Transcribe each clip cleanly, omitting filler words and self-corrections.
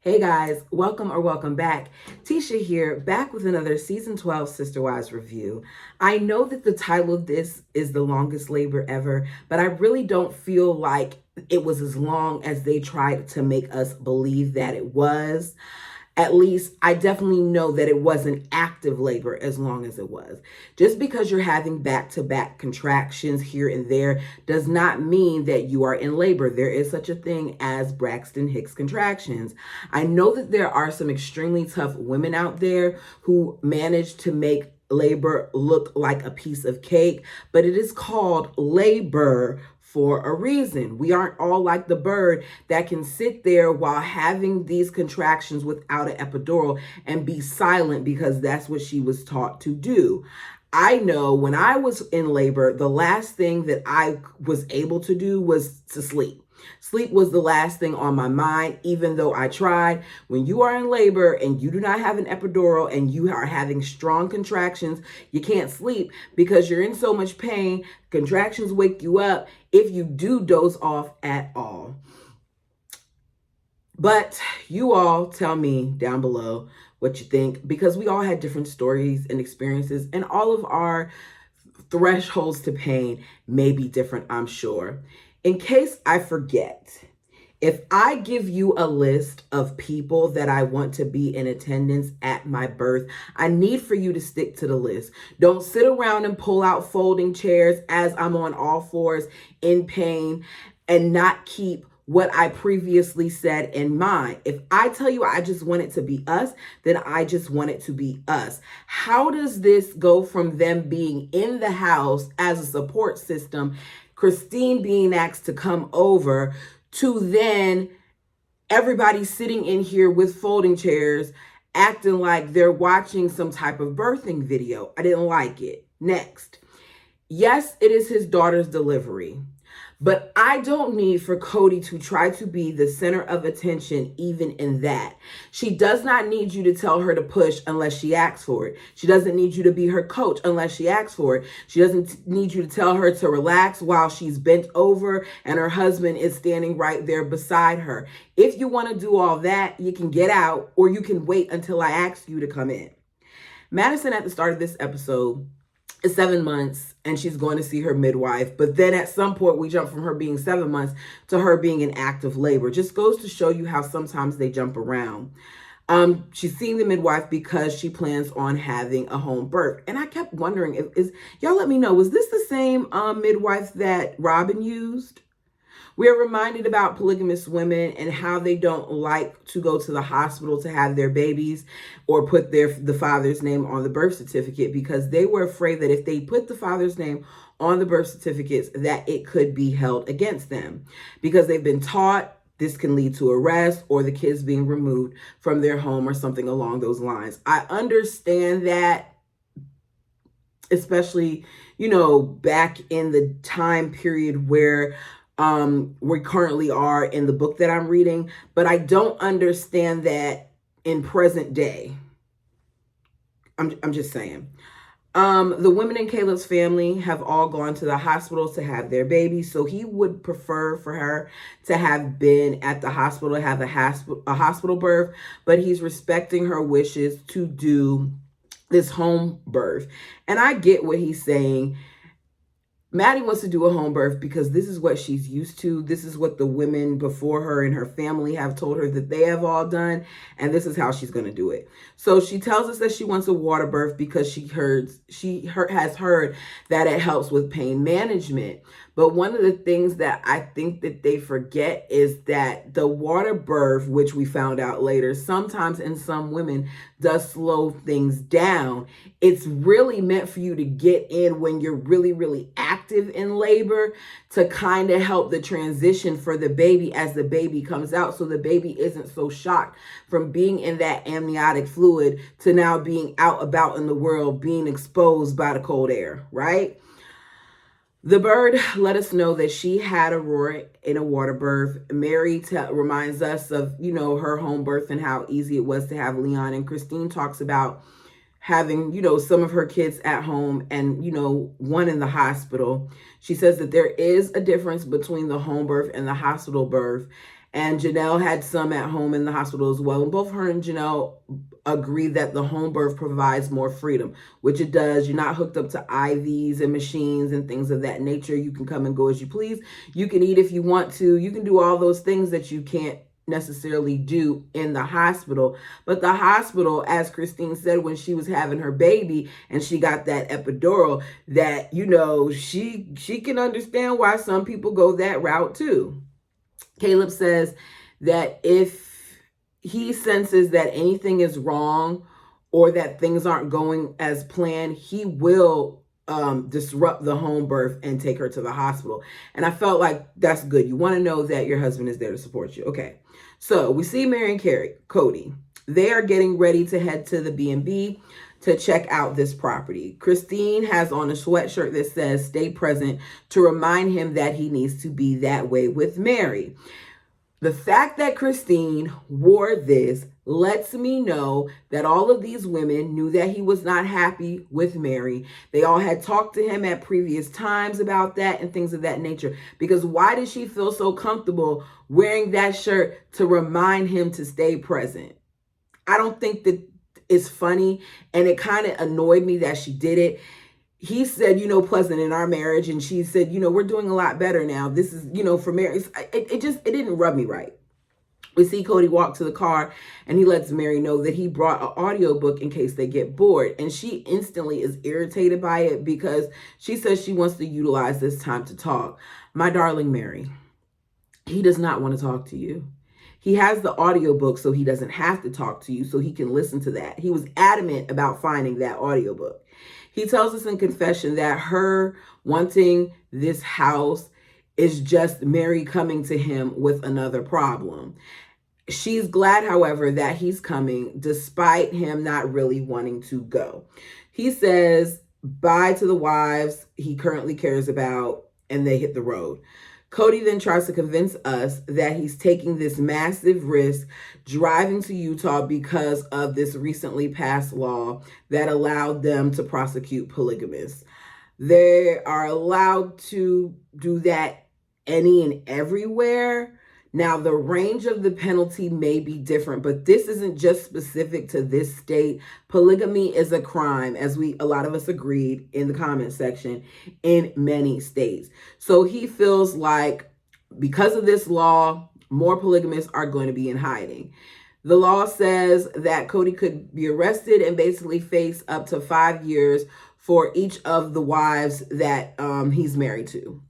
Hey guys, welcome back. Tisha here, back with another season 12 Sister Wives review. I know that the title of this is the longest labor ever, but I really don't feel like it was as long as they tried to make us believe that it was. At least I definitely know that it wasn't active labor as long as it was. Just because you're having back-to-back contractions here and there does not mean that you are in labor. There is such a thing as Braxton Hicks contractions. I know that there are some extremely tough women out there who manage to make labor look like a piece of cake, but it is called labor for a reason. We aren't all like the bird that can sit there while having these contractions without an epidural and be silent because that's what she was taught to do. I know when I was in labor, the last thing that I was able to do was to sleep. Sleep was the last thing on my mind, even though I tried. When you are in labor and you do not have an epidural and you are having strong contractions, you can't sleep because you're in so much pain. Contractions wake you up if you do doze off at all. But you all tell me down below what you think, because we all had different stories and experiences, and all of our thresholds to pain may be different, I'm sure. In case I forget, if I give you a list of people that I want to be in attendance at my birth, I need for you to stick to the list. Don't sit around and pull out folding chairs as I'm on all fours in pain and not keep what I previously said in mind. If I tell you I just want it to be us, then I just want it to be us. How does this go from them being in the house as a support system, Christine being asked to come over, to then everybody sitting in here with folding chairs, acting like they're watching some type of birthing video? I didn't like it. Next. Yes, it is his daughter's delivery. But I don't need for Cody to try to be the center of attention even in that. She does not need you to tell her to push unless she asks for it. She doesn't need you to be her coach unless she asks for it. She doesn't need you to tell her to relax while she's bent over and her husband is standing right there beside her. If you want to do all that, you can get out, or you can wait until I ask you to come in. Madison, at the start of this episode, is 7 months and she's going to see her midwife. But then at some point we jump from her being 7 months to her being in active labor. Just goes to show you how sometimes they jump around. She's seeing the midwife because she plans on having a home birth. And I kept wondering, y'all let me know, was this the same midwife that Robin used? We are reminded about polygamous women and how they don't like to go to the hospital to have their babies or put the father's name on the birth certificate, because they were afraid that if they put the father's name on the birth certificates, that it could be held against them, because they've been taught this can lead to arrest or the kids being removed from their home or something along those lines. I understand that, especially, back in the time period where we currently are in the book that I'm reading, but I don't understand that in present day. I'm just saying. The women in Caleb's family have all gone to the hospital to have their baby, so he would prefer for her to have been at the hospital to have a hospital birth, but he's respecting her wishes to do this home birth. And I get what he's saying. Maddie wants to do a home birth because this is what she's used to. This is what the women before her and her family have told her that they have all done, and this is how she's going to do it. So she tells us that she wants a water birth because she has heard that it helps with pain management. But one of the things that I think that they forget is that the water birth, which we found out later, sometimes in some women does slow things down. It's really meant for you to get in when you're really, really active in labor to kind of help the transition for the baby as the baby comes out, so the baby isn't so shocked from being in that amniotic fluid to now being out about in the world, being exposed by the cold air, right? The bird let us know that she had Aurora in a water birth. Mary reminds us of, her home birth and how easy it was to have Leon. And Christine talks about having, some of her kids at home and, one in the hospital. She says that there is a difference between the home birth and the hospital birth. And Janelle had some at home in the hospital as well. And both her and Janelle agree that the home birth provides more freedom, which it does. You're not hooked up to IVs and machines and things of that nature. You can come and go as you please. You can eat if you want to. You can do all those things that you can't necessarily do in the hospital. But the hospital, as Christine said when she was having her baby and she got that epidural, that, you know, she can understand why some people go that route too. Caleb says that if he senses that anything is wrong or that things aren't going as planned, he will disrupt the home birth and take her to the hospital. And I felt like that's good. You want to know that your husband is there to support you. Okay. So we see Mary and Cody. They are getting ready to head to the B&B to check out this property. Christine has on a sweatshirt that says "Stay present" to remind him that he needs to be that way with Mary. The fact that Christine wore this lets me know that all of these women knew that he was not happy with Mary. They all had talked to him at previous times about that and things of that nature. Because why did she feel so comfortable wearing that shirt to remind him to stay present? I don't think that it's funny, and it kind of annoyed me that she did it. He said, you know, pleasant in our marriage. And she said, you know, we're doing a lot better now. This is, you know, for Mary. It didn't rub me right. We see Cody walk to the car and he lets Mary know that he brought an audiobook in case they get bored. And she instantly is irritated by it because she says she wants to utilize this time to talk. My darling Mary, he does not want to talk to you. He has the audiobook so he doesn't have to talk to you, so he can listen to that. He was adamant about finding that audiobook. He tells us in confession that her wanting this house is just Mary coming to him with another problem. She's glad, however, that he's coming despite him not really wanting to go. He says bye to the wives he currently cares about, and they hit the road. Cody then tries to convince us that he's taking this massive risk driving to Utah because of this recently passed law that allowed them to prosecute polygamists. They are allowed to do that any and everywhere. Now, the range of the penalty may be different, but this isn't just specific to this state. Polygamy is a crime, as a lot of us agreed in the comment section, in many states. So he feels like because of this law, more polygamists are going to be in hiding. The law says that Cody could be arrested and basically face up to 5 years for each of the wives that he's married to.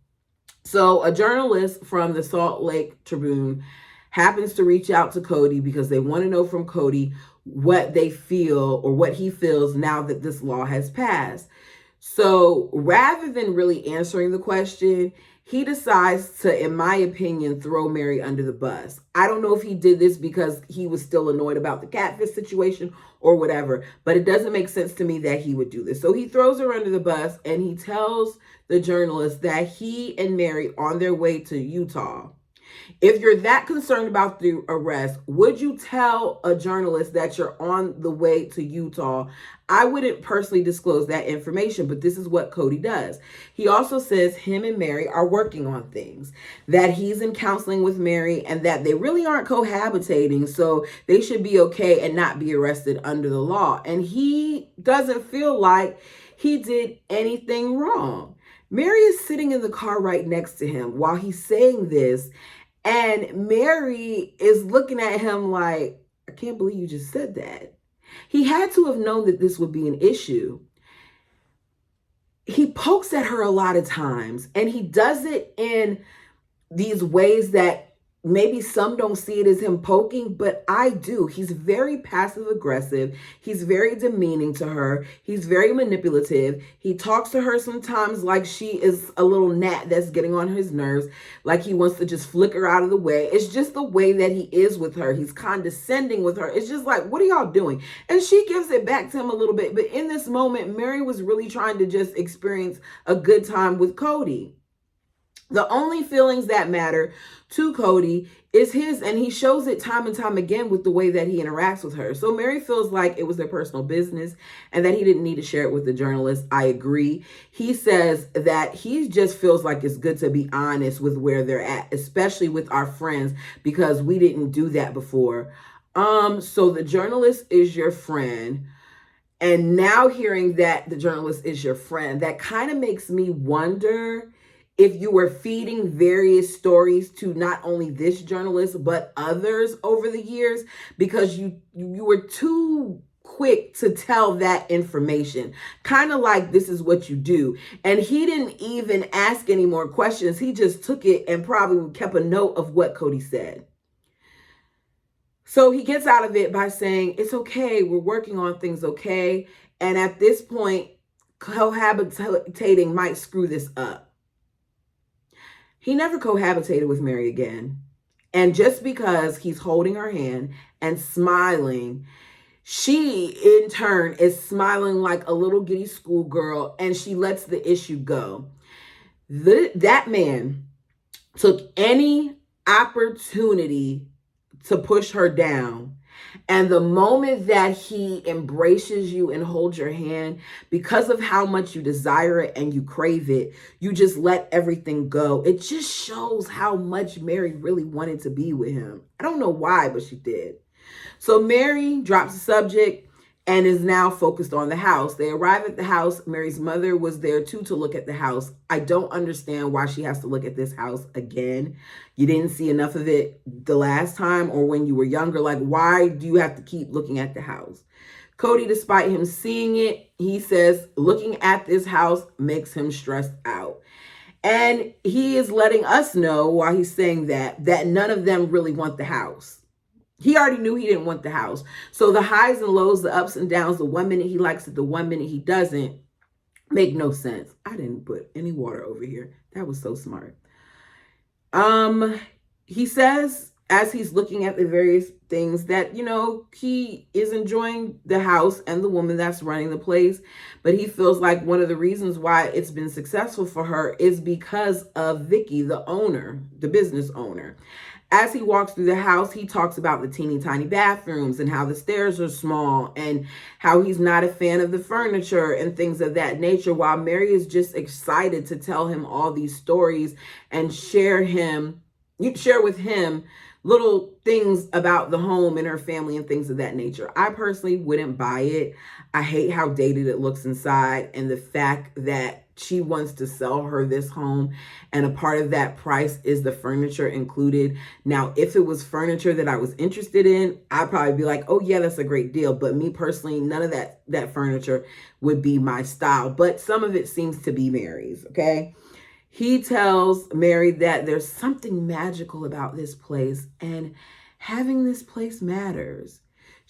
So a journalist from the Salt Lake Tribune happens to reach out to Cody because they want to know from Cody what they feel or what he feels now that this law has passed. So rather than really answering the question, he decides to, in my opinion, throw Mary under the bus. I don't know if he did this because he was still annoyed about the catfish situation or whatever, but it doesn't make sense to me that he would do this. So he throws her under the bus and he tells the journalist that he and Mary are on their way to Utah. If you're that concerned about the arrest, would you tell a journalist that you're on the way to Utah? I wouldn't personally disclose that information, but this is what Cody does. He also says him and Mary are working on things, that he's in counseling with Mary and that they really aren't cohabitating, so they should be okay and not be arrested under the law. And he doesn't feel like he did anything wrong. Mary is sitting in the car right next to him while he's saying this, and Mary is looking at him like, I can't believe you just said that. He had to have known that this would be an issue. He pokes at her a lot of times, and he does it in these ways that maybe some don't see it as him poking, but I do. He's very passive aggressive. He's very demeaning to her. He's very manipulative. He talks to her sometimes like she is a little gnat that's getting on his nerves, like he wants to just flick her out of the way. It's just the way that he is with her. He's condescending with her. It's just like, what are y'all doing? And she gives it back to him a little bit. But in this moment, Mary was really trying to just experience a good time with Cody. The only feelings that matter to Cody is his, and he shows it time and time again with the way that he interacts with her. So Mary feels like it was their personal business and that he didn't need to share it with the journalist. I agree. He says that he just feels like it's good to be honest with where they're at, especially with our friends, because we didn't do that before. So the journalist is your friend. And now hearing that the journalist is your friend, that kind of makes me wonder if you were feeding various stories to not only this journalist, but others over the years, because you were too quick to tell that information. Kind of like, this is what you do. And he didn't even ask any more questions. He just took it and probably kept a note of what Cody said. So he gets out of it by saying, it's okay, we're working on things, okay? And at this point, cohabitating might screw this up. He never cohabitated with Mary again. And just because he's holding her hand and smiling, she, in turn, is smiling like a little giddy schoolgirl, and she lets the issue go. That man took any opportunity to push her down. And the moment that he embraces you and holds your hand, because of how much you desire it and you crave it, you just let everything go. It just shows how much Mary really wanted to be with him. I don't know why, but she did. So Mary drops the subject and is now focused on the house. They arrive at the house. Mary's mother was there too to look at the house. I don't understand why she has to look at this house again. You didn't see enough of it the last time or when you were younger. Like, why do you have to keep looking at the house? Cody, despite him seeing it, he says looking at this house makes him stressed out. And he is letting us know while he's saying that none of them really want the house. He already knew he didn't want the house. So the highs and lows, the ups and downs, the 1 minute he likes it, the 1 minute he doesn't, make no sense. I didn't put any water over here. That was so smart. He says, as he's looking at the various things, that, you know, he is enjoying the house and the woman that's running the place. But he feels like one of the reasons why it's been successful for her is because of Vicky, the owner, the business owner. As he walks through the house, he talks about the teeny tiny bathrooms and how the stairs are small and how he's not a fan of the furniture and things of that nature, while Mary is just excited to tell him all these stories and share with him little things about the home and her family and things of that nature. I personally wouldn't buy it. I hate how dated it looks inside, and the fact that she wants to sell her this home, and a part of that price is the furniture included. Now, if it was furniture that I was interested in, I'd probably be like, oh yeah, that's a great deal. But me personally, none of that furniture would be my style. But some of it seems to be Mary's, okay? He tells Mary that there's something magical about this place, and having this place matters.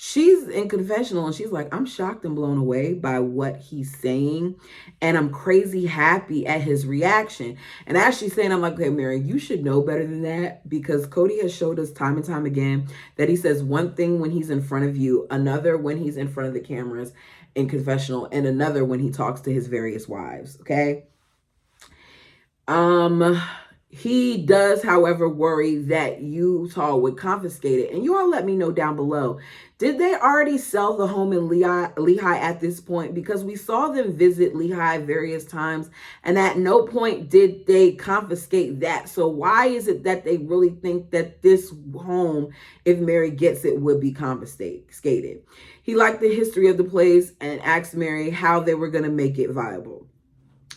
She's in confessional and she's like, I'm shocked and blown away by what he's saying, and I'm crazy happy at his reaction. And as she's saying, I'm like, okay, Mary, you should know better than that, because Cody has showed us time and time again that he says one thing when he's in front of you, another when he's in front of the cameras in confessional, and another when he talks to his various wives, okay? He does, however, worry that Utah would confiscate it. And you all let me know down below. Did they already sell the home in Lehigh at this point? Because we saw them visit Lehigh various times, and at no point did they confiscate that. So why is it that they really think that this home, if Mary gets it, would be confiscated? He liked the history of the place and asked Mary how they were going to make it viable.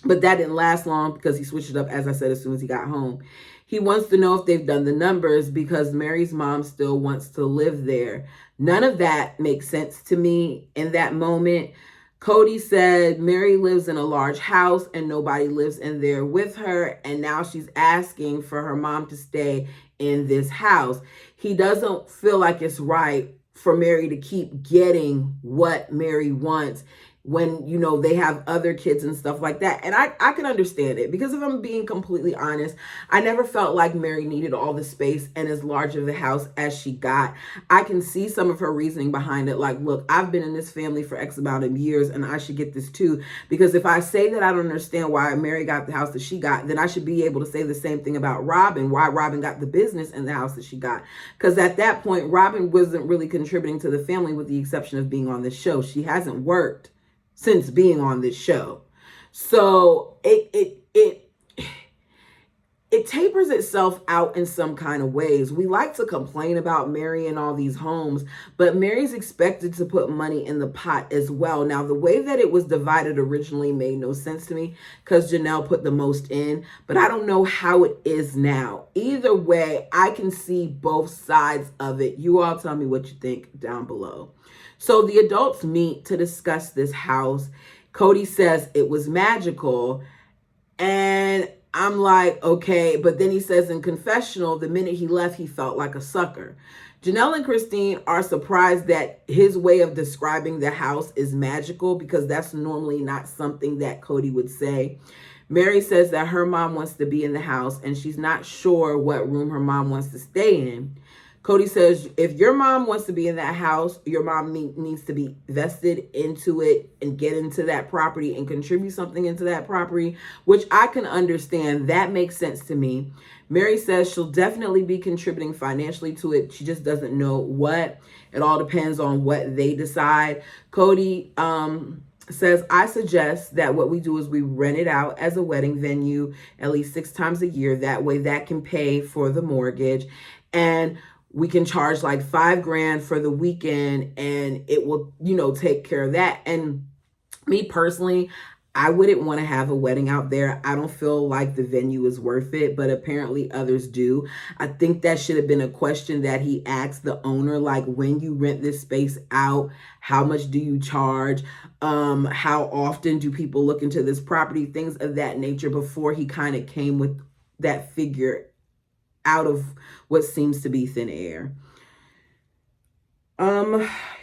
But that didn't last long, because he switched it up, as I said, as soon as he got home. He wants to know if they've done the numbers, because Mary's mom still wants to live there. None of that makes sense to me in that moment. Cody said Mary lives in a large house and nobody lives in there with her. And now she's asking for her mom to stay in this house. He doesn't feel like it's right for Mary to keep getting what Mary wants when, you know, they have other kids and stuff like that. And I can understand it, because if I'm being completely honest, I never felt like Mary needed all the space and as large of the house as she got. I can see some of her reasoning behind it. Like, look, I've been in this family for X amount of years and I should get this too. Because if I say that I don't understand why Mary got the house that she got, then I should be able to say the same thing about Robin, why Robin got the business and the house that she got. Because at that point, Robin wasn't really contributing to the family with the exception of being on this show. She hasn't worked since being on this show. So it tapers itself out in some kind of ways. We like to complain about Mary and all these homes, but Mary's expected to put money in the pot as well. Now, the way that it was divided originally made no sense to me because Janelle put the most in, but I don't know how it is now. Either way, I can see both sides of it. You all tell me what you think down below. So the adults meet to discuss this house. Cody says it was magical, and I'm like, okay, but then he says in confessional, the minute he left, he felt like a sucker. Janelle and Christine are surprised that his way of describing the house is magical, because that's normally not something that Cody would say. Mary says that her mom wants to be in the house and she's not sure what room her mom wants to stay in. Cody says, if your mom wants to be in that house, your mom needs to be vested into it and get into that property and contribute something into that property, which I can understand. That makes sense to me. Mary says she'll definitely be contributing financially to it. She just doesn't know what. It all depends on what they decide. Cody says, I suggest that what we do is we rent it out as a wedding venue at least 6 times a year. That way that can pay for the mortgage. And we can charge like $5,000 for the weekend and it will, you know, take care of that. And me personally, I wouldn't want to have a wedding out there. I don't feel like the venue is worth it, but apparently others do. I think that should have been a question that he asked the owner, like, when you rent this space out, how much do you charge? How often do people look into this property? Things of that nature, before he kind of came with that figure out of what seems to be thin air.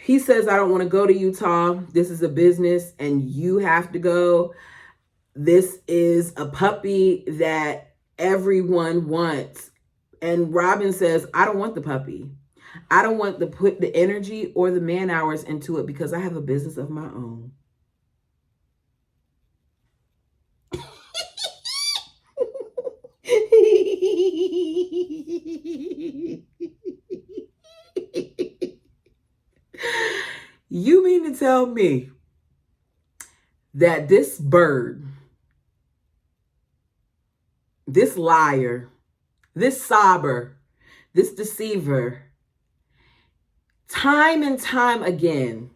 He says, I don't want to go to Utah. This is a business and you have to go. This is a puppy that everyone wants. And Robin says, I don't want the puppy. I don't want to put the energy or the man hours into it because I have a business of my own. You mean to tell me that this bird, this liar, this sobber, this deceiver, time and time again,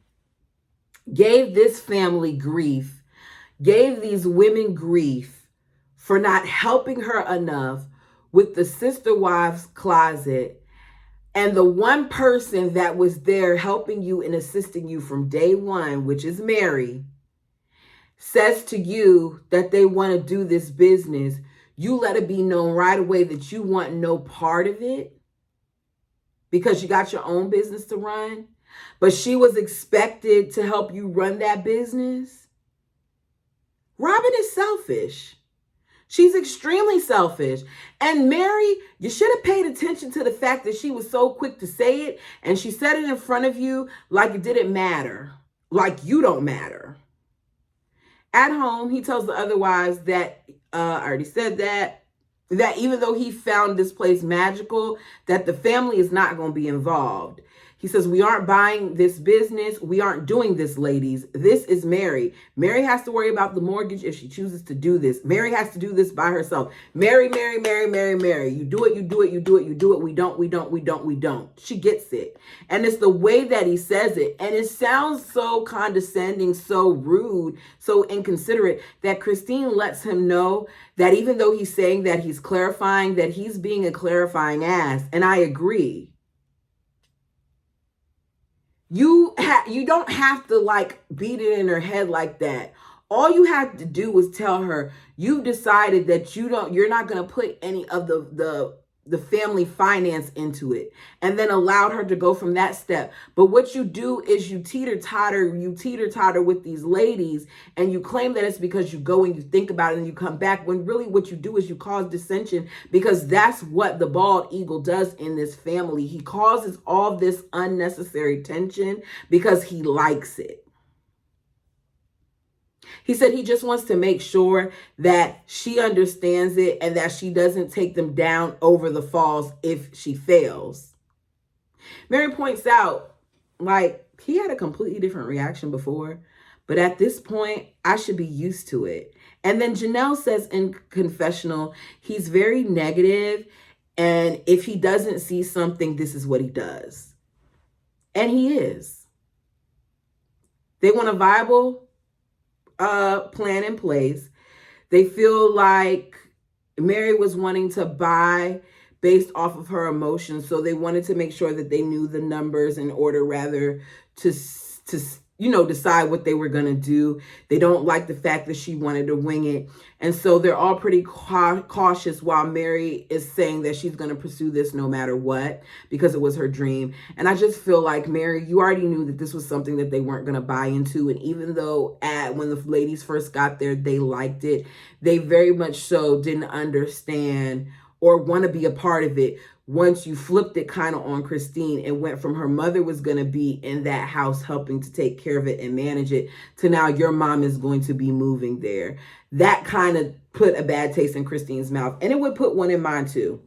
gave this family grief, gave these women grief for not helping her enough with the sister wives closet, and the one person that was there helping you and assisting you from day one, which is Mary, says to you that they want to do this business, you let it be known right away that you want no part of it because you got your own business to run, but she was expected to help you run that business. Robin is selfish. She's extremely selfish. And Mary, you should have paid attention to the fact that she was so quick to say it, and she said it in front of you like it didn't matter, like you don't matter. At home, he tells the other wives that, I already said that even though he found this place magical, that the family is not going to be involved. He says, we aren't buying this business. We aren't doing this, ladies. This is Mary. Mary has to worry about the mortgage if she chooses to do this. Mary has to do this by herself. Mary, Mary, Mary, Mary, Mary. You do it, you do it, you do it, you do it. We don't, we don't, we don't, we don't. She gets it. And it's the way that he says it. And it sounds so condescending, so rude, so inconsiderate that Christine lets him know that even though he's saying that he's clarifying, that he's being a clarifying ass. And I agree. You don't have to like beat it in her head like that. All you have to do is tell her you've decided that you're not going to put any of the the family finance into it, and then allowed her to go from that step. But what you do is you teeter totter with these ladies, and you claim that it's because you go and you think about it and you come back, when really what you do is you cause dissension, because that's what the bald eagle does in this family. He causes all this unnecessary tension because he likes it. He said he just wants to make sure that she understands it and that she doesn't take them down over the falls if she fails. Mary points out, like, he had a completely different reaction before, but at this point, I should be used to it. And then Janelle says in confessional, he's very negative, and if he doesn't see something, this is what he does. And he is. They want a viable plan in place. They feel like Mary was wanting to buy based off of her emotions, so they wanted to make sure that they knew the numbers in order rather to decide what they were going to do. They don't like the fact that she wanted to wing it, and so they're all pretty cautious, while Mary is saying that she's going to pursue this no matter what because it was her dream. And I just feel like, Mary, you already knew that this was something that they weren't going to buy into, and even though when the ladies first got there they liked it, they very much so didn't understand or want to be a part of it once you flipped it kind of on Christine and went from her mother was going to be in that house helping to take care of it and manage it to now your mom is going to be moving there. That kind of put a bad taste in Christine's mouth, and it would put one in mine too.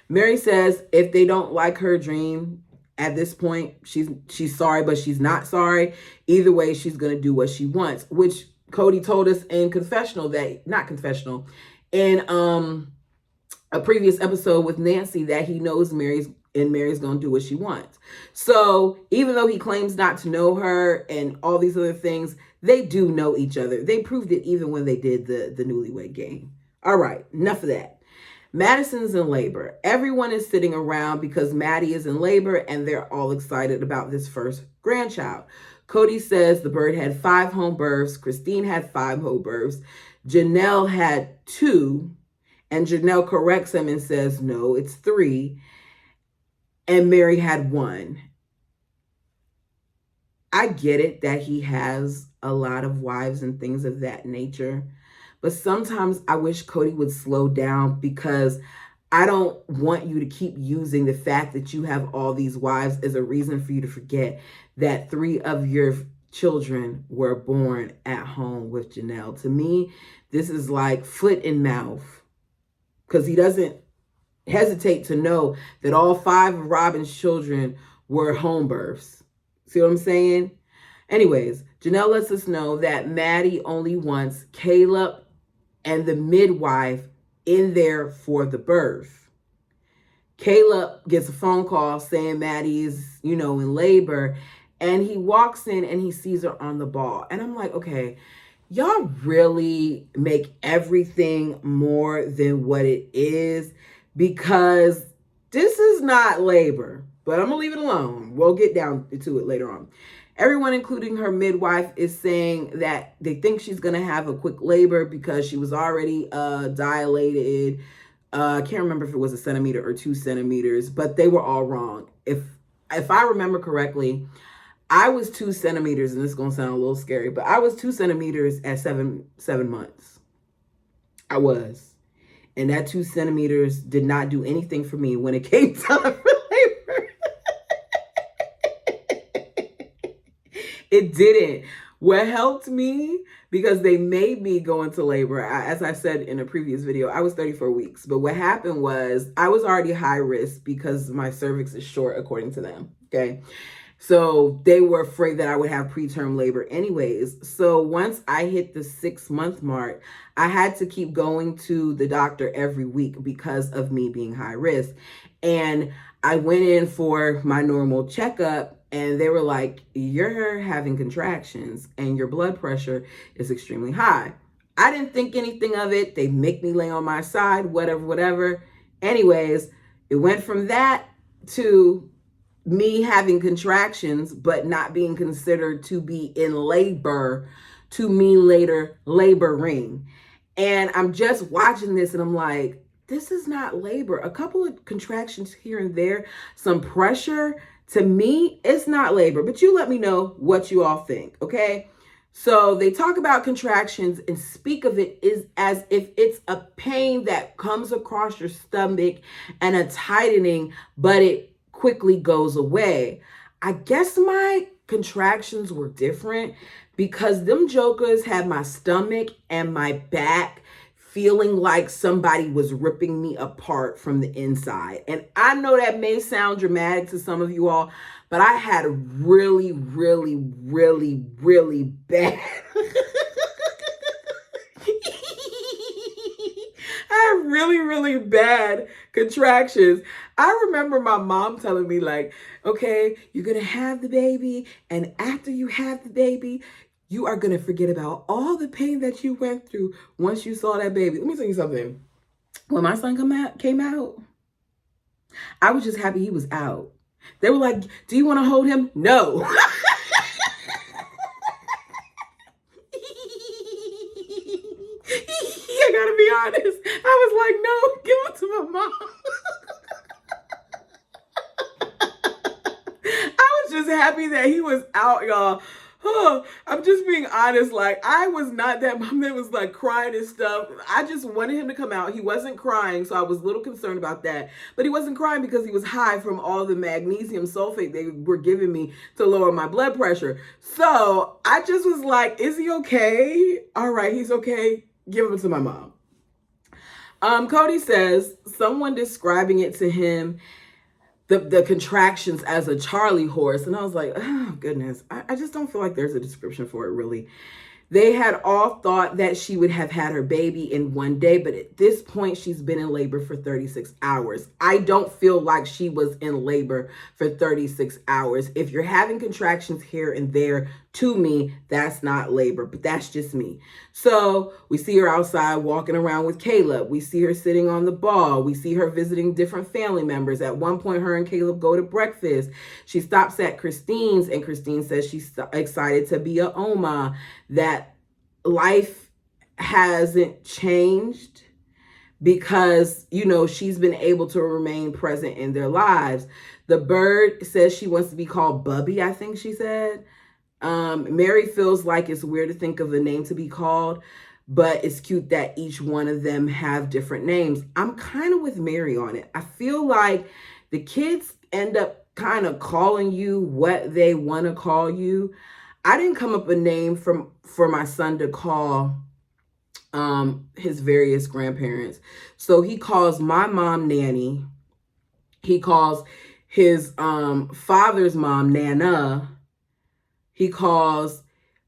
Mary says if they don't like her dream at this point, she's sorry, but she's not sorry. Either way, she's going to do what she wants, which Cody told us in in a previous episode with Nancy, that he knows Mary's going to do what she wants. So even though he claims not to know her and all these other things, they do know each other. They proved it even when they did the newlywed game. All right, enough of that. Madison's in labor. Everyone is sitting around because Maddie is in labor, and they're all excited about this first grandchild. Cody says the bird had 5 home births. Christine had 5 home births. Janelle had 2. And Janelle corrects him and says, no, it's 3. And Mary had 1. I get it that he has a lot of wives and things of that nature. But sometimes I wish Cody would slow down, because I don't want you to keep using the fact that you have all these wives as a reason for you to forget that 3 of your children were born at home with Janelle. To me, this is like foot in mouth, because he doesn't hesitate to know that all 5 of Robin's children were home births. See what I'm saying? Anyways, Janelle lets us know that Maddie only wants Caleb and the midwife in there for the birth. Caleb gets a phone call saying Maddie is, in labor, and he walks in and he sees her on the ball. And I'm like, okay, y'all really make everything more than what it is, because this is not labor. But I'm going to leave it alone. We'll get down to it later on. Everyone, including her midwife, is saying that they think she's going to have a quick labor because she was already dilated. I can't remember if it was 1 centimeter or 2 centimeters, but they were all wrong. If I remember correctly, I was 2 centimeters, and this is going to sound a little scary, but I was 2 centimeters at 7 months. I was. And that 2 centimeters did not do anything for me when it came time for labor. It didn't. What helped me, because they made me go into labor, as I said in a previous video, I was 34 weeks. But what happened was I was already high risk because my cervix is short, according to them. Okay. So they were afraid that I would have preterm labor anyways. So once I hit the 6-month mark, I had to keep going to the doctor every week because of me being high risk. And I went in for my normal checkup, and they were like, you're having contractions and your blood pressure is extremely high. I didn't think anything of it. They make me lay on my side, whatever. Anyways, it went from that to me having contractions, but not being considered to be in labor, to me later laboring. And I'm just watching this and I'm like, this is not labor. A couple of contractions here and there, some pressure, to me, it's not labor. But you let me know what you all think, okay? So they talk about contractions and speak of it as if it's a pain that comes across your stomach and a tightening, but it quickly goes away. I guess my contractions were different because them jokers had my stomach and my back feeling like somebody was ripping me apart from the inside. And I know that may sound dramatic to some of you all, but I had really, really, really, really bad. I had really, really bad contractions. I remember my mom telling me, like, okay, you're going to have the baby. And after you have the baby, you are going to forget about all the pain that you went through once you saw that baby. Let me tell you something. When my son came out, I was just happy he was out. They were like, do you want to hold him? No. I gotta be honest. I was like, no, give him to my mom. I was just happy that he was out, y'all. I'm just being honest. Like, I was not that mom that was like crying and stuff. I just wanted him to come out. He wasn't crying, so I was a little concerned about that. But he wasn't crying because he was high from all the magnesium sulfate they were giving me to lower my blood pressure. So I just was like, is he okay? All right, he's okay. Give him to my mom. Cody says, someone describing it to him, the contractions, as a Charlie horse. And I was like, oh, goodness. I just don't feel like there's a description for it, really. They had all thought that she would have had her baby in one day, but at this point, she's been in labor for 36 hours. I don't feel like she was in labor for 36 hours. If you're having contractions here and there, to me, that's not labor, but that's just me. So we see her outside walking around with Caleb. We see her sitting on the ball. We see her visiting different family members. At one point, her and Caleb go to breakfast. She stops at Christine's, and Christine says she's excited to be a Oma, that life hasn't changed because, you know, she's been able to remain present in their lives. The bird says she wants to be called Bubby, I think she said. Mary feels like it's weird to think of a name to be called, but it's cute that each one of them have different names. I'm kind of with Mary on it. I feel like the kids end up kind of calling you what they want to call you. I didn't come up with a name for my son to call his various grandparents. So he calls my mom Nanny. He calls his father's mom Nana. He calls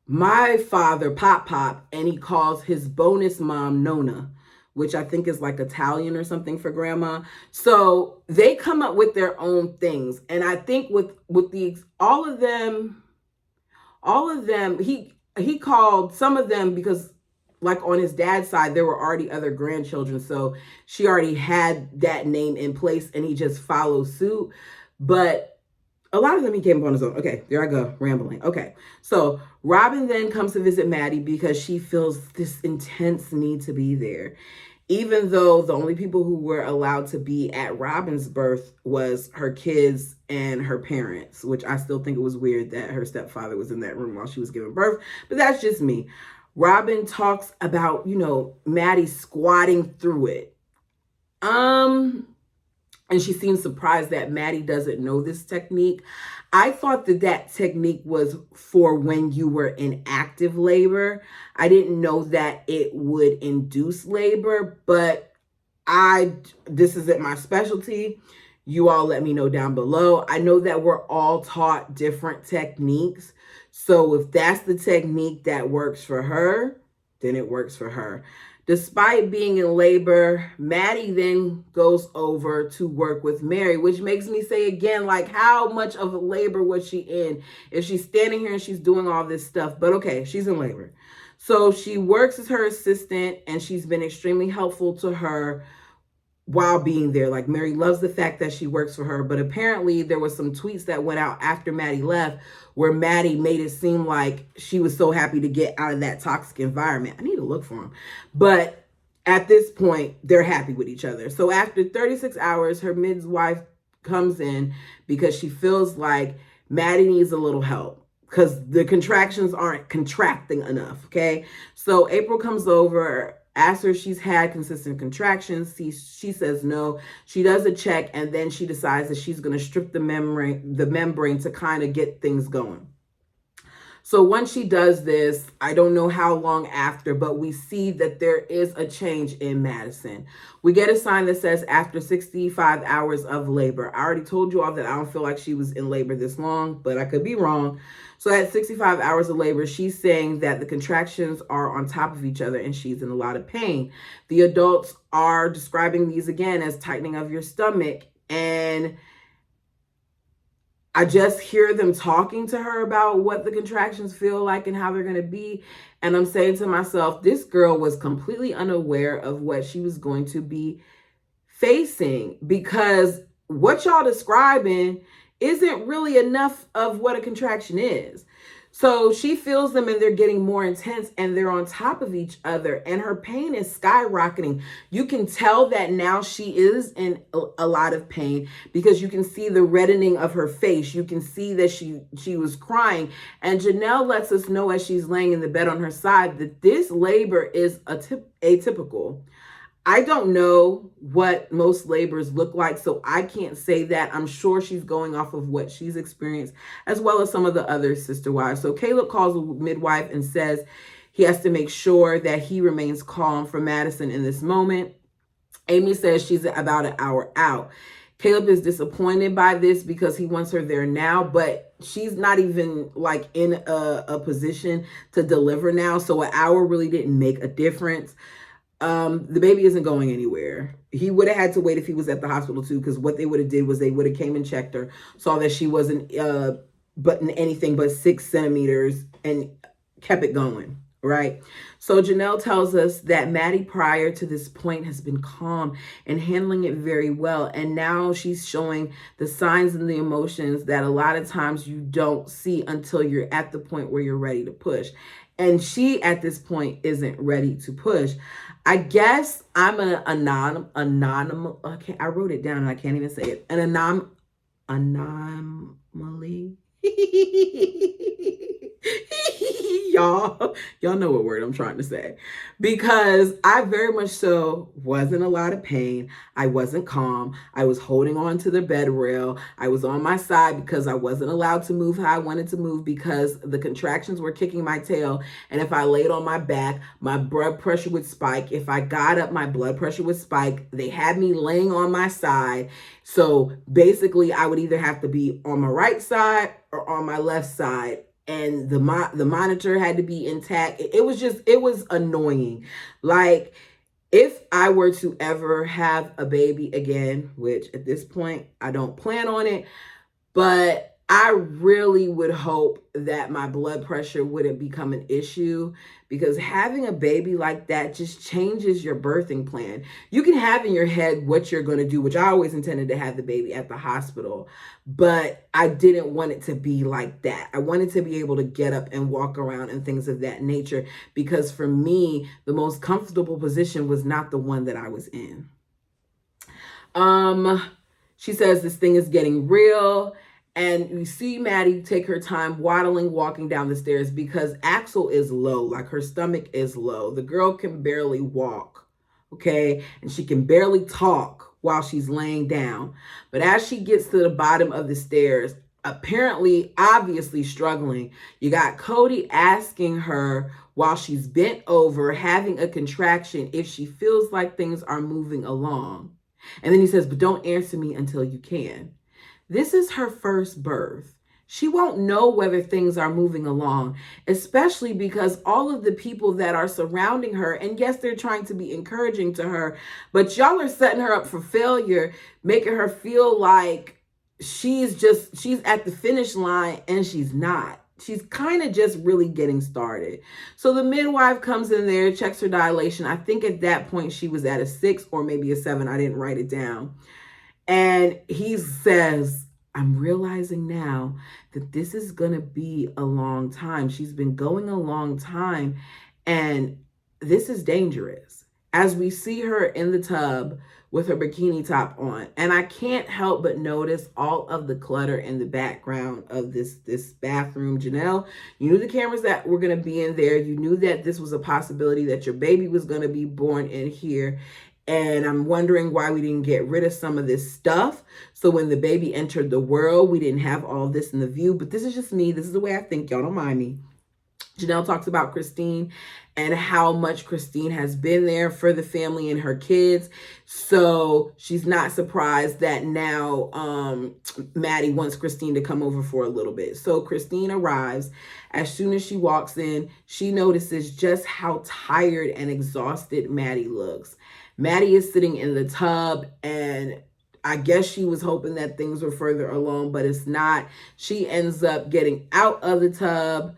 my father Pop Pop, and he calls his bonus mom Nona, which I think is like Italian or something for grandma. So they come up with their own things. And I think with these, all of them, he called some of them because, like, on his dad's side, there were already other grandchildren. So she already had that name in place and he just followed suit. But a lot of them he came up on his own. Okay, there I go, rambling. Okay, so Robin then comes to visit Maddie because she feels this intense need to be there. Even though the only people who were allowed to be at Robin's birth was her kids and her parents, which I still think it was weird that her stepfather was in that room while she was giving birth, but that's just me. Robin talks about, you know, Maddie squatting through it. And she seems surprised that Maddie doesn't know this technique. I thought that technique was for when you were in active labor. I didn't know that it would induce labor, but this isn't my specialty. You all let me know down below. I know that we're all taught different techniques. So if that's the technique that works for her, then it works for her. Despite being in labor, Maddie then goes over to work with Mary, which makes me say again, like, how much of a labor was she in if she's standing here and she's doing all this stuff? But okay, she's in labor. So she works as her assistant and she's been extremely helpful to her while being there. Like, Mary loves the fact that she works for her, but apparently there was some tweets that went out after Maddie left where Maddie made it seem like she was so happy to get out of that toxic environment. I need to look for them. But At this point, they're happy with each other. So after 36 hours, her midwife comes in because she feels like Maddie needs a little help because the contractions aren't contracting enough. Okay. So April comes over, asks her if she's had consistent contractions. She says no. She does a check, and then she decides that she's going to strip the membrane to kind of get things going. So once she does this, I don't know how long after, but we see that there is a change in Madison. We get a sign that says after 65 hours of labor. I already told you all that I don't feel like she was in labor this long, but I could be wrong. So at 65 hours of labor, she's saying that the contractions are on top of each other and she's in a lot of pain. The adults are describing these again as tightening of your stomach, and I just hear them talking to her about what the contractions feel like and how they're going to be. And I'm saying to myself, this girl was completely unaware of what she was going to be facing, because what y'all describing isn't really enough of what a contraction is. So she feels them and they're getting more intense and they're on top of each other and her pain is skyrocketing. You can tell that now she is in a lot of pain because you can see the reddening of her face. You can see that she was crying. And Janelle lets us know as she's laying in the bed on her side that this labor is atypical. I don't know what most labors look like, so I can't say that. I'm sure she's going off of what she's experienced, as well as some of the other sister wives. So Caleb calls the midwife and says he has to make sure that he remains calm for Madison in this moment. Amy says she's about an hour out. Caleb is disappointed by this because he wants her there now, but she's not even like in a position to deliver now. So an hour really didn't make a difference. The baby isn't going anywhere. He would have had to wait if he was at the hospital too, because what they would have did was they would have came and checked her, saw that she wasn't button anything but 6 centimeters and kept it going, right? So Janelle tells us that Maddie prior to this point has been calm and handling it very well. And now she's showing the signs and the emotions that a lot of times you don't see until you're at the point where you're ready to push. And she, at this point, isn't ready to push. I guess I'm an anonymous. Okay, I wrote it down and I can't even say it. An anomaly. y'all know what word I'm trying to say, because I very much so was in a lot of pain. I wasn't calm. I was holding on to the bed rail. I was on my side because I wasn't allowed to move how I wanted to move because the contractions were kicking my tail. And if I laid on my back, my blood pressure would spike. If I got up, my blood pressure would spike. They had me laying on my side. So basically I would either have to be on my right side or on my left side. And the monitor had to be intact. It was annoying. Like, if I were to ever have a baby again, which at this point I don't plan on it, but I really would hope that my blood pressure wouldn't become an issue, because having a baby like that just changes your birthing plan. You can have in your head what you're going to do, which I always intended to have the baby at the hospital, but I didn't want it to be like that. I wanted to be able to get up and walk around and things of that nature, because for me, the most comfortable position was not the one that I was in. She says this thing is getting real. And we see Maddie take her time waddling, walking down the stairs because Axel is low, like her stomach is low. The girl can barely walk, okay? And she can barely talk while she's laying down. But as she gets to the bottom of the stairs, apparently, obviously struggling, you got Cody asking her while she's bent over, having a contraction, if she feels like things are moving along. And then he says, but don't answer me until you can. This is her first birth. She won't know whether things are moving along, especially because all of the people that are surrounding her, and yes, they're trying to be encouraging to her, but y'all are setting her up for failure, making her feel like she's at the finish line, and she's not. She's kind of just really getting started. So the midwife comes in there, checks her dilation. I think at that point she was at a 6 or maybe a 7. I didn't write it down. And he says, I'm realizing now that this is going to be a long time. She's been going a long time, and this is dangerous. as we see her in the tub with her bikini top on. And I can't help but notice all of the clutter in the background of this bathroom. Janelle, you knew the cameras that were going to be in there. You knew that this was a possibility that your baby was going to be born in here. And I'm wondering why we didn't get rid of some of this stuff. So when the baby entered the world, we didn't have all this in the view. But this is just me. This is the way I think. Y'all don't mind me. Janelle talks about Christine and how much Christine has been there for the family and her kids. So she's not surprised that now Maddie wants Christine to come over for a little bit. So Christine arrives. As soon as she walks in, she notices just how tired and exhausted Maddie looks. Maddie is sitting in the tub, and I guess she was hoping that things were further along, but it's not. She ends up getting out of the tub,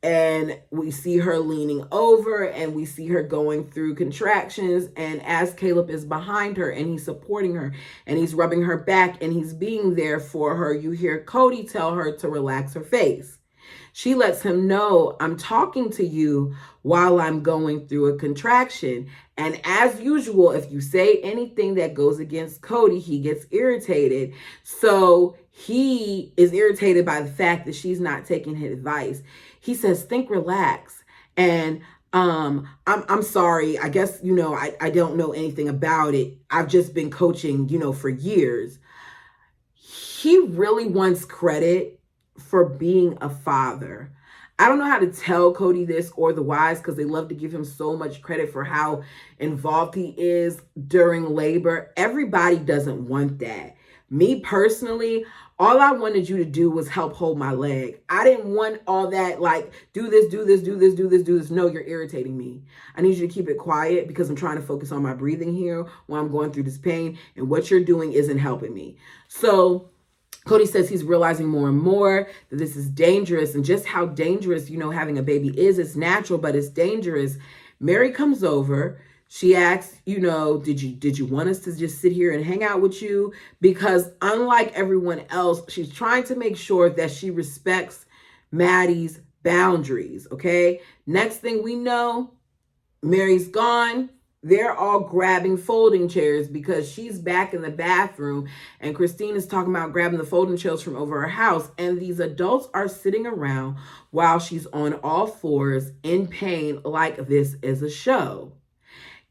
and we see her leaning over, and we see her going through contractions. And as Caleb is behind her and he's supporting her and he's rubbing her back and he's being there for her, you hear Cody tell her to relax her face. She lets him know, I'm talking to you while I'm going through a contraction. And as usual, if you say anything that goes against Cody, he gets irritated. So he is irritated by the fact that she's not taking his advice. He says, think relax. And I'm sorry. I guess, I don't know anything about it. I've just been coaching, for years. He really wants credit for being a father. I don't know how to tell Cody this or the wives, because they love to give him so much credit for how involved he is during labor. Everybody doesn't want that. Me personally, all I wanted you to do was help hold my leg. I didn't want all that, like, do this, do this, do this, do this, do this. No, you're irritating me. I need you to keep it quiet because I'm trying to focus on my breathing here while I'm going through this pain, and what you're doing isn't helping me. So Cody says he's realizing more and more that this is dangerous, and just how dangerous, having a baby is. It's natural, but it's dangerous. Mary comes over. She asks, did you want us to just sit here and hang out with you? Because unlike everyone else, she's trying to make sure that she respects Maddie's boundaries, okay? Next thing we know, Mary's gone. They're all grabbing folding chairs because she's back in the bathroom, and Christine is talking about grabbing the folding chairs from over her house. And these adults are sitting around while she's on all fours in pain, like this is a show.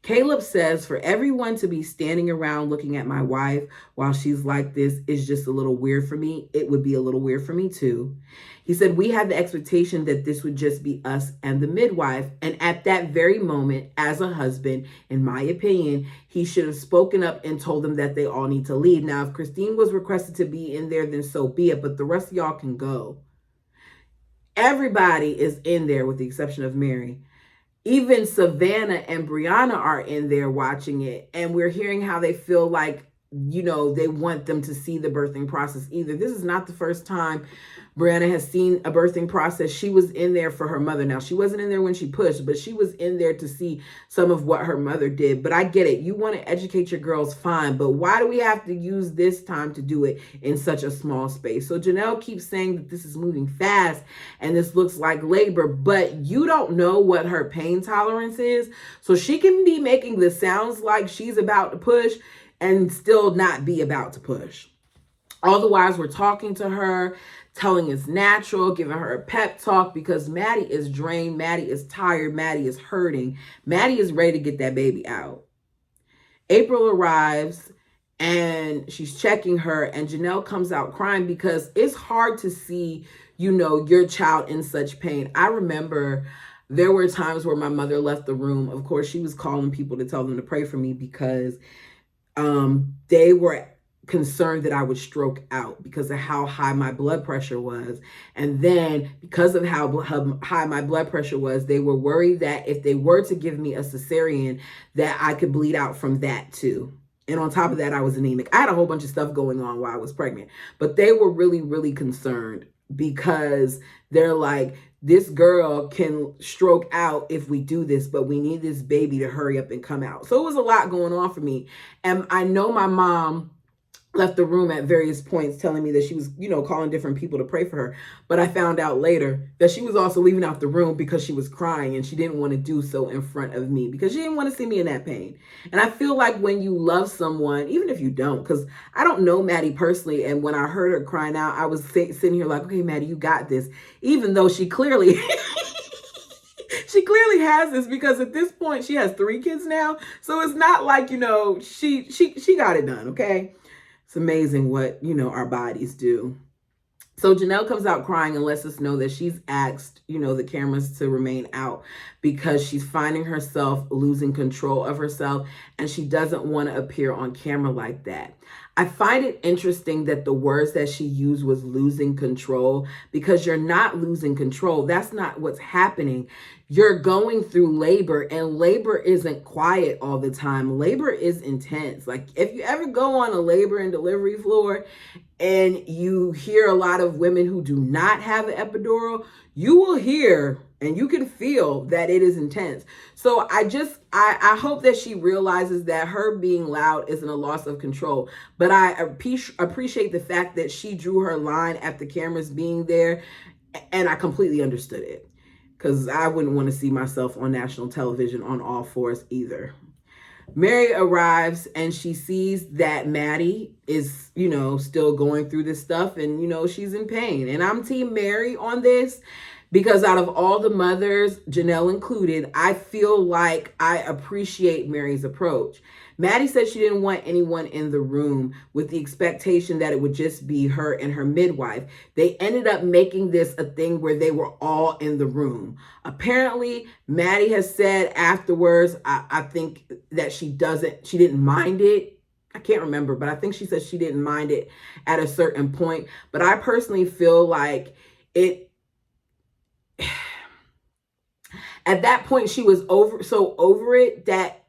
Caleb says for everyone to be standing around looking at my wife while she's like this is just a little weird for me. It would be a little weird for me too. He said we had the expectation that this would just be us and the midwife. And at that very moment, as a husband, in my opinion, he should have spoken up and told them that they all need to leave. Now, if Christine was requested to be in there, then so be it. But the rest of y'all can go. Everybody is in there with the exception of Mary. Even Savannah and Brianna are in there watching it. And we're hearing how they feel like, they want them to see the birthing process either. This is not the first time Brianna has seen a birthing process. She was in there for her mother. Now, she wasn't in there when she pushed, but she was in there to see some of what her mother did. But I get it. You want to educate your girls, fine. But why do we have to use this time to do it in such a small space? So Janelle keeps saying that this is moving fast and this looks like labor, but you don't know what her pain tolerance is. So she can be making the sounds like she's about to push and still not be about to push. All the wives were talking to her, telling it's natural, giving her a pep talk because Maddie is drained, Maddie is tired, Maddie is hurting. Maddie is ready to get that baby out. April arrives and she's checking her, and Janelle comes out crying because it's hard to see, your child in such pain. I remember there were times where my mother left the room. Of course, she was calling people to tell them to pray for me because they were concerned that I would stroke out because of how high my blood pressure was. And then because of how high my blood pressure was, they were worried that if they were to give me a cesarean, that I could bleed out from that too. And on top of that, I was anemic. I had a whole bunch of stuff going on while I was pregnant, but they were really, really concerned because they're like, this girl can stroke out if we do this, but we need this baby to hurry up and come out. So it was a lot going on for me. And I know my mom left the room at various points telling me that she was, calling different people to pray for her. But I found out later that she was also leaving out the room because she was crying and she didn't want to do so in front of me because she didn't want to see me in that pain. And I feel like when you love someone, even if you don't, because I don't know Maddie personally, and when I heard her crying out, I was sitting here like, okay, Maddie, you got this. Even though she clearly... she clearly has this, because at this point she has 3 kids now. So it's not like, she got it done, okay? It's amazing what, our bodies do. So Janelle comes out crying and lets us know that she's asked, the cameras to remain out because she's finding herself losing control of herself and she doesn't want to appear on camera like that. I find it interesting that the words that she used was losing control, because you're not losing control. That's not what's happening. You're going through labor, and labor isn't quiet all the time. Labor is intense. Like if you ever go on a labor and delivery floor and you hear a lot of women who do not have an epidural, you will hear and you can feel that it is intense. So I hope that she realizes that her being loud isn't a loss of control. But I appreciate the fact that she drew her line at the cameras being there, and I completely understood it, because I wouldn't want to see myself on national television on all fours either. Mary arrives and she sees that Maddie is, still going through this stuff and, she's in pain. And I'm Team Mary on this, because out of all the mothers, Janelle included, I feel like I appreciate Mary's approach. Maddie said she didn't want anyone in the room, with the expectation that it would just be her and her midwife. They ended up making this a thing where they were all in the room. Apparently, Maddie has said afterwards, I think that she didn't mind it. I can't remember, but I think she said she didn't mind it at a certain point. But I personally feel like at that point she was over it that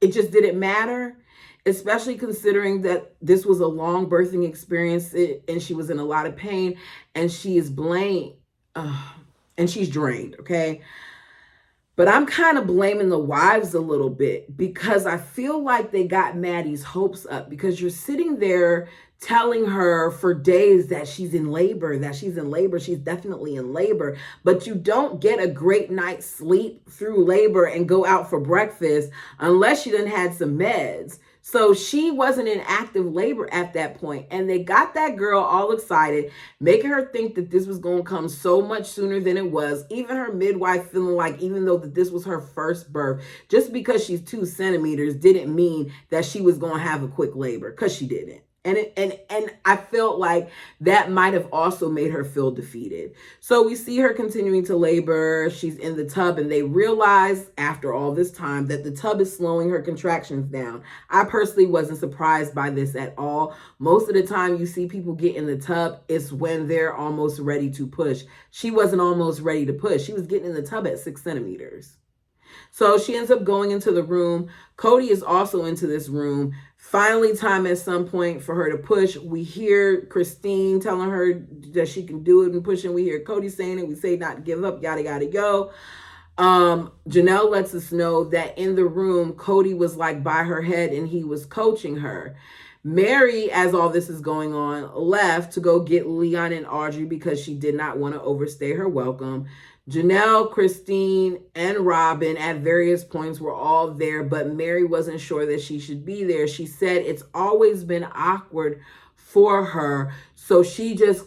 it just didn't matter, especially considering that this was a long birthing experience and she was in a lot of pain and she is blamed and she's drained, okay? But I'm kind of blaming the wives a little bit, because I feel like they got Maddie's hopes up, because you're sitting there telling her for days that she's in labor, she's definitely in labor, but you don't get a great night's sleep through labor and go out for breakfast unless you done had some meds. So she wasn't in active labor at that point. And they got that girl all excited, making her think that this was going to come so much sooner than it was. Even her midwife feeling like, even though that this was her first birth, just because she's 2 centimeters didn't mean that she was going to have a quick labor, because she didn't. And I felt like that might have also made her feel defeated. So we see her continuing to labor. She's in the tub, and they realize after all this time that the tub is slowing her contractions down. I personally wasn't surprised by this at all. Most of the time you see people get in the tub, it's when they're almost ready to push. She wasn't almost ready to push. She was getting in the tub at 6 centimeters. So she ends up going into the room. Cody is also into this room. Finally, time at some point for her to push. We hear Christine telling her that she can do it and pushing. We hear Cody saying it. We say not to give up, yada, yada, go. Janelle lets us know that in the room, Cody was like by her head and he was coaching her. Mary, as all this is going on, left to go get Leon and Audrey because she did not want to overstay her welcome. Janelle, Christine, and Robin at various points were all there, but Mary wasn't sure that she should be there. She said it's always been awkward for her, so she just,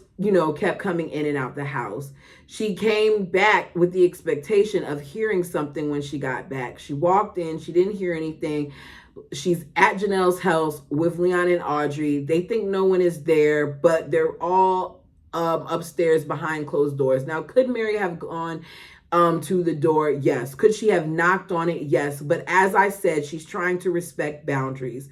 kept coming in and out the house. She came back with the expectation of hearing something when she got back. She walked in, she didn't hear anything. She's at Janelle's house with Leon and Audrey. They think no one is there, but they're all upstairs behind closed doors. Now, could Mary have gone to the door? Yes. Could she have knocked on it? Yes. But as I said, she's trying to respect boundaries.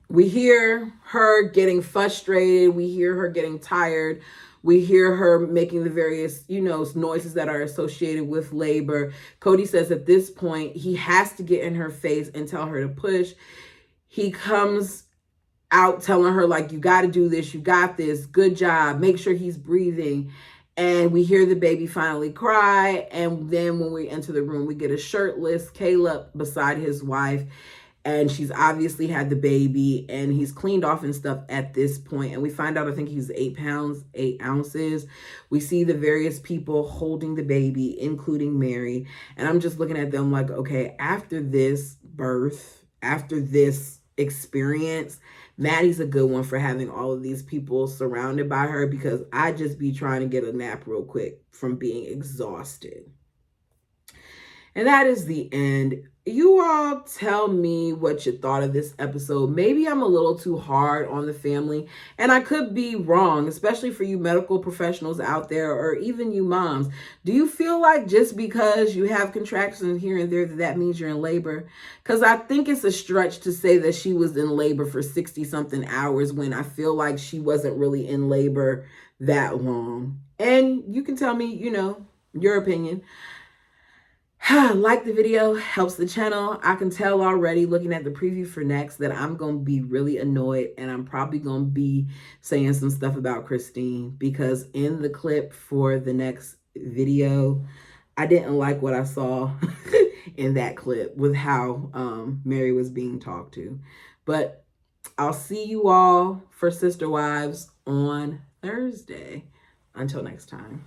We hear her getting frustrated. We hear her getting tired. We hear her making the various, noises that are associated with labor. Cody says at this point, he has to get in her face and tell her to push. He comes out telling her, like, you got to do this. You got this. Good job. Make sure he's breathing. And we hear the baby finally cry. And then when we enter the room, we get a shirtless Caleb beside his wife. And she's obviously had the baby, and he's cleaned off and stuff at this point. And we find out, I think he's 8 pounds, 8 ounces. We see the various people holding the baby, including Mary. And I'm just looking at them like, okay, after this birth, after this experience, Maddie's a good one for having all of these people surrounded by her, because I just be trying to get a nap real quick from being exhausted. And that is the end. You all tell me what you thought of this episode. Maybe I'm a little too hard on the family, and I could be wrong, especially for you medical professionals out there, or even you moms. Do you feel like just because you have contractions here and there that means you're in labor? Because I think it's a stretch to say that she was in labor for 60 something hours when I feel like she wasn't really in labor that long. And you can tell me, your opinion. Like the video, helps the channel. I can tell already looking at the preview for next that I'm going to be really annoyed, and I'm probably going to be saying some stuff about Christine, because in the clip for the next video, I didn't like what I saw in that clip with how Mary was being talked to. But I'll see you all for Sister Wives on Thursday. Until next time.